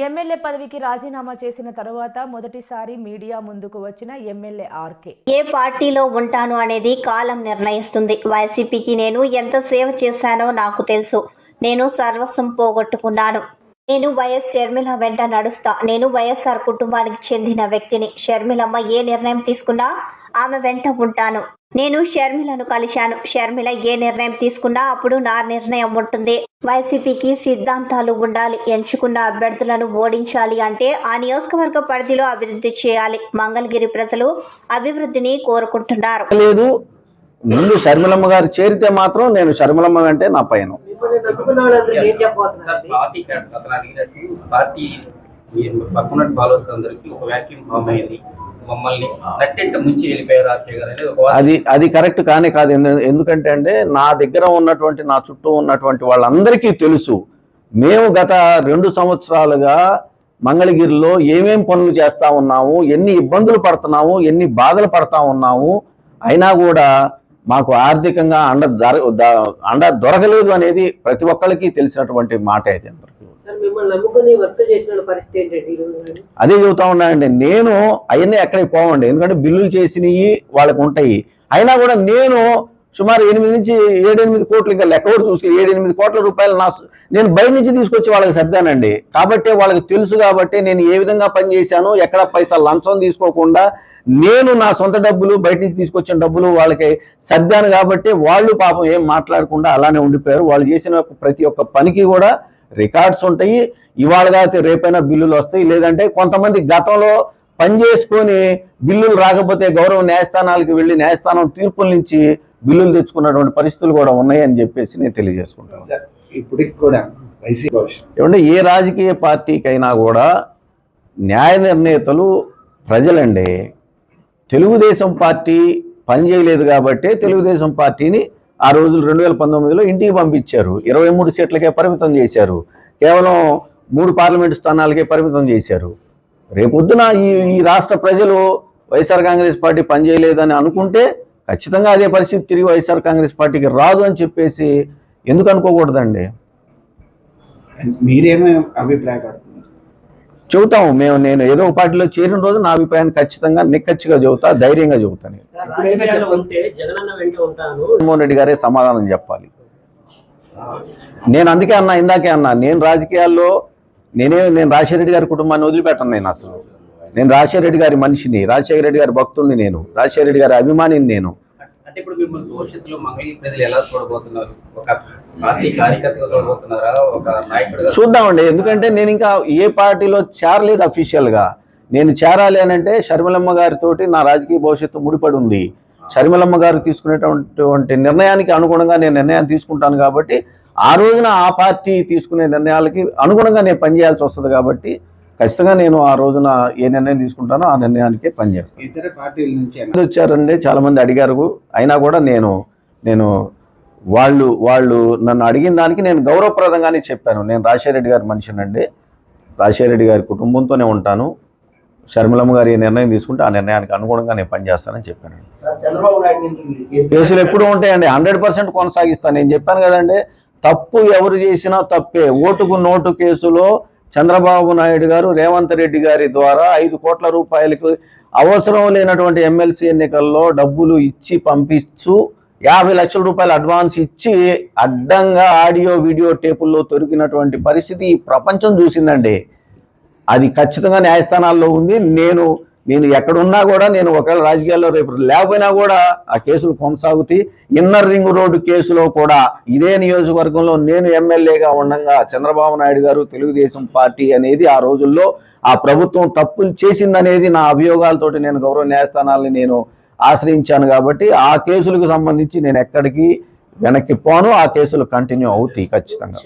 MLA పదవికి రాజీనామా చేసిన తరువాత మొదటిసారి మీడియా ముందుకు వచ్చిన ఎమ్మెల్యే ఆర్కే ఏ పార్టీలో ఉంటాను అనేది కాలం నిర్ణయిస్తుంది. వైసీపీకి నేను ఎంత సేవ చేశానో నాకు తెలుసు. నేను సర్వస్వం పోగొట్టుకున్నాను. నేను వైఎస్ షర్మిల వెంట నడుస్తా. నేను వైఎస్ఆర్ కుటుంబానికి చెందిన వ్యక్తిని. షర్మిలమ్మ ఏ నిర్ణయం తీసుకున్నా ఆమె వెంట ఉంటాను. నేను షర్మిలను కలిశాను. షర్మిల ఏ నిర్ణయం తీసుకున్నా అప్పుడు నా నిర్ణయం ఉంటుంది. వైసీపీకి సిద్ధాంతాలు ఉండాలి. ఎంచుకున్న అభ్యర్థులను ఓడించాలి అంటే ఆ నియోజకవర్గ పరిధిలో అభివృద్ధి చేయాలి. మంగళగిరి ప్రజలు అభివృద్ధిని కోరుకుంటున్నారు. లేదు, ముందు షర్మిలమ్మ గారు చేరితే మాత్రం నేను షర్మిలమ్మ వెంటే నా పైన. అది కరెక్ట్ కానే కాదు. ఎందుకంటే అంటే నా దగ్గర ఉన్నటువంటి నా చుట్టూ ఉన్నటువంటి వాళ్ళందరికీ తెలుసు, మేము గత 2 సంవత్సరాలుగా మంగళగిరిలో ఏమేం పనులు చేస్తా ఉన్నాము, ఎన్ని ఇబ్బందులు పడుతున్నాము, ఎన్ని బాధలు పడతా ఉన్నాము, అయినా కూడా మాకు ఆర్థికంగా అండ దొరకలేదు అనేది ప్రతి ఒక్కరికి తెలిసినటువంటి మాట. అయితే అదే చెబుతా ఉన్నానండి. నేను అవన్నీ ఎక్కడికి పోవండి, ఎందుకంటే బిల్లులు చేసినవి వాళ్ళకి ఉంటాయి. అయినా కూడా నేను సుమారు 8 నుంచి 7-8 కోట్లు, ఇంకా లెక్క కూడా చూసి 7-8 కోట్ల రూపాయలు నేను బయట నుంచి తీసుకొచ్చి వాళ్ళకి సర్దానండి. కాబట్టి వాళ్ళకి తెలుసు. కాబట్టి నేను ఏ విధంగా పనిచేశాను, ఎక్కడ పైసలు లంచం తీసుకోకుండా నేను నా సొంత డబ్బులు బయట నుంచి తీసుకొచ్చిన డబ్బులు వాళ్ళకి సర్దాను. కాబట్టి వాళ్ళు పాపం ఏం మాట్లాడకుండా అలానే ఉండిపోయారు. వాళ్ళు చేసిన ప్రతి ఒక్క పనికి కూడా రికార్డ్స్ ఉంటాయి. ఇవాళ కాకపోతే రేపైనా బిల్లులు వస్తాయి. లేదంటే కొంతమంది గతంలో పనిచేసుకొని బిల్లులు రాకపోతే గౌరవ న్యాయస్థానాలకు వెళ్ళి న్యాయస్థానం తీర్పుల నుంచి బిల్లులు తెచ్చుకున్నటువంటి పరిస్థితులు కూడా ఉన్నాయని చెప్పేసి నేను తెలియజేసుకుంటాను. ఇప్పటికి కూడా ఏమంటే ఏ రాజకీయ పార్టీకైనా కూడా న్యాయ నిర్ణేతలు ప్రజలండి. తెలుగుదేశం పార్టీ పనిచేయలేదు కాబట్టి తెలుగుదేశం పార్టీని ఆ రోజులు 2019లో ఇంటికి పంపించారు. 23 సీట్లకే పరిమితం చేశారు. కేవలం 3 పార్లమెంటు స్థానాలకే పరిమితం చేశారు. రేపొద్దున ఈ రాష్ట్ర ప్రజలు వైఎస్ఆర్ కాంగ్రెస్ పార్టీ పనిచేయలేదని అనుకుంటే ఖచ్చితంగా అదే పరిస్థితి తిరిగి వైఎస్ఆర్ కాంగ్రెస్ పార్టీకి రాదు అని చెప్పేసి ఎందుకు అనుకోకూడదండి? మీరేమో అభిప్రాయపడుతున్నారు? చెబుతాము మేము. నేను ఏదో ఒక పార్టీలో చేరిన రోజు నా అభిప్రాయాన్ని ఖచ్చితంగా నిక్కచ్చిగా చెబుతా, ధైర్యంగా చెబుతాను. జగన్మోహన్ రెడ్డి గారే సమాధానం చెప్పాలి. నేను అందుకే అన్నా, ఇందాకే అన్నా, నేను రాజకీయాల్లో నేను రాజశేఖర రెడ్డి గారి కుటుంబాన్ని వదిలిపెట్టను. నేను రాజశేఖర రెడ్డి గారి మనిషిని, రాజశేఖర రెడ్డి గారి భక్తుడిని, నేను రాజశేఖర రెడ్డి గారి అభిమానిని. నేను అంటే ఇప్పుడు మిమ్మల్ని భవిష్యత్తులో మంగళగిరి ప్రజలు ఎలా చూడబోతున్నారు? ఒక పార్టీ కార్యకర్తగా చూడబోతున్నారా, ఒక నాయకుడిగా? చూద్దామండి. ఎందుకంటే నేను ఇంకా ఏ పార్టీలో చేరలేదు అఫీషియల్గా. నేను చేరాలి అని అంటే షర్మిలమ్మ గారితోటి నా రాజకీయ భవిష్యత్తు ముడిపడి ఉంది. షర్మిలమ్మ గారు తీసుకునేటువంటి నిర్ణయానికి అనుగుణంగా నేను నిర్ణయాన్ని తీసుకుంటాను. కాబట్టి ఆ రోజున ఆ పార్టీ తీసుకునే నిర్ణయాలకి అనుగుణంగా నేను పనిచేయాల్సి వస్తుంది. కాబట్టి ఖచ్చితంగా నేను ఆ రోజున ఏ నిర్ణయం తీసుకుంటానో ఆ నిర్ణయానికే పనిచేస్తాను. ఇతర పార్టీల నుంచి వచ్చారండి, చాలామంది అడిగారు. అయినా కూడా నేను వాళ్ళు నన్ను అడిగిన దానికి నేను గౌరవప్రదంగానే చెప్పాను. నేను రాజశేఖర రెడ్డి గారి మనిషినండి, రాజశేఖర రెడ్డి గారి కుటుంబంతోనే ఉంటాను. షర్మిలమ్మ గారు ఏ నిర్ణయం తీసుకుంటే ఆ నిర్ణయానికి అనుగుణంగా నేను పనిచేస్తానని చెప్పాను. కేసులు ఎప్పుడు ఉంటాయండి, 100% కొనసాగిస్తాను. నేను చెప్పాను కదండి, తప్పు ఎవరు చేసినా తప్పే. ఓటుకు నోటు కేసులో చంద్రబాబు నాయుడు గారు రేవంత్ రెడ్డి గారి ద్వారా 5 కోట్ల రూపాయలకు అవసరం లేనటువంటి ఎమ్మెల్సీ ఎన్నికల్లో డబ్బులు ఇచ్చి పంపిస్తూ 50 లక్షల రూపాయలు అడ్వాన్స్ ఇచ్చి అడ్డంగా ఆడియో వీడియో టేపుల్లో దొరికినటువంటి పరిస్థితి ఈ ప్రపంచం చూసిందండి. అది ఖచ్చితంగా న్యాయస్థానాల్లో ఉంది. నేను ఎక్కడున్నా కూడా, నేను ఒకవేళ రాజకీయాల్లో రేపు లేకపోయినా కూడా ఆ కేసులు కొనసాగుతాయి. ఇన్నర్ రింగ్ రోడ్డు కేసులో కూడా ఇదే నియోజకవర్గంలో నేను ఎమ్మెల్యేగా ఉండగా చంద్రబాబు నాయుడు గారు తెలుగుదేశం పార్టీ అనేది ఆ రోజుల్లో ఆ ప్రభుత్వం తప్పులు చేసిందనేది నా అభియోగాలతోటి నేను గౌరవ న్యాయస్థానాలని నేను ఆశ్రయించాను. కాబట్టి ఆ కేసులకు సంబంధించి నేను ఎక్కడికి వెనక్కి పోను. ఆ కేసులు కంటిన్యూ అవుతాయి ఖచ్చితంగా.